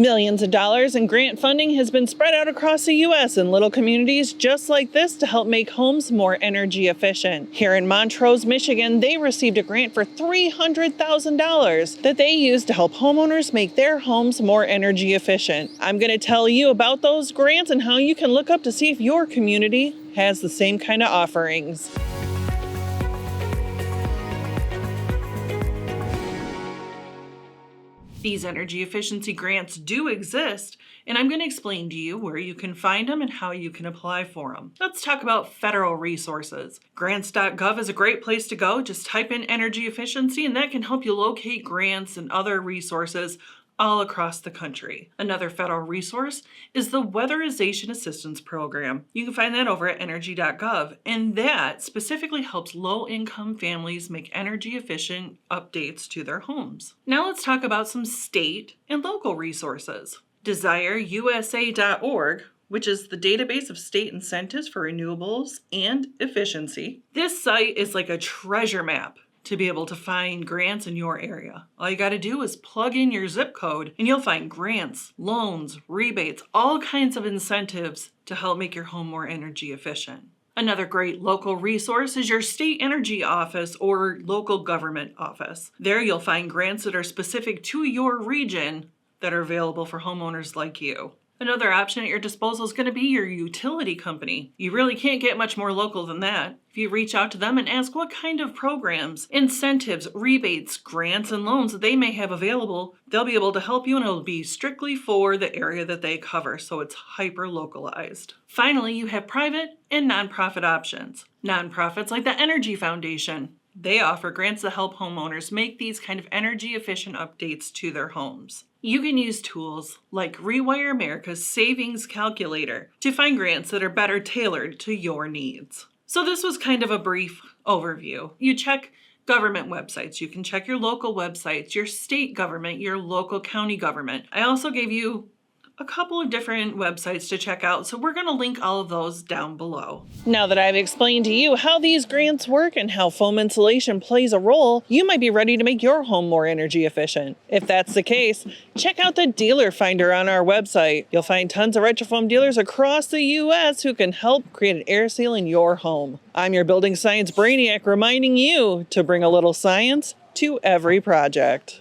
Millions of dollars in grant funding has been spread out across the U.S. in little communities just like this to help make homes more energy efficient. Here in Montrose, Michigan, they received a grant for $300,000 that they used to help homeowners make their homes more energy efficient. I'm going to tell you about those grants and how you can look up to see if your community has the same kind of offerings. These energy efficiency grants do exist, and I'm going to explain to you where you can find them and how you can apply for them. Let's talk about federal resources. Grants.gov is a great place to go. Just type in energy efficiency, and that can help you locate grants and other resources all across the country. Another federal resource is the Weatherization Assistance Program. You can find that over at energy.gov, and that specifically helps low-income families make energy-efficient updates to their homes. Now let's talk about some state and local resources. DesireUSA.org, which is the database of state incentives for renewables and efficiency. This site is like a treasure map to be able to find grants in your area. All you got to do is plug in your zip code and you'll find grants, loans, rebates, all kinds of incentives to help make your home more energy efficient. Another great local resource is your state energy office or local government office. There you'll find grants that are specific to your region that are available for homeowners like you. Another option at your disposal is going to be your utility company. You really can't get much more local than that. If you reach out to them and ask what kind of programs, incentives, rebates, grants, and loans that they may have available, they'll be able to help you, and it'll be strictly for the area that they cover, so it's hyper-localized. Finally, you have private and nonprofit options. Nonprofits like the Energy Foundation. They offer grants that help homeowners make these kind of energy-efficient updates to their homes. You can use tools like Rewire America's Savings Calculator to find grants that are better tailored to your needs. So this was kind of a brief overview. You check government websites. You can check your local websites, your state government, your local county government. I also gave you a couple of different websites to check out, so we're going to link all of those down below. Now that I've explained to you how these grants work and how foam insulation plays a role, you might be ready to make your home more energy efficient. If that's the case, check out the dealer finder on our website. You'll find tons of RetroFoam dealers across the U.S. who can help create an air seal in your home. I'm your building science brainiac reminding you to bring a little science to every project.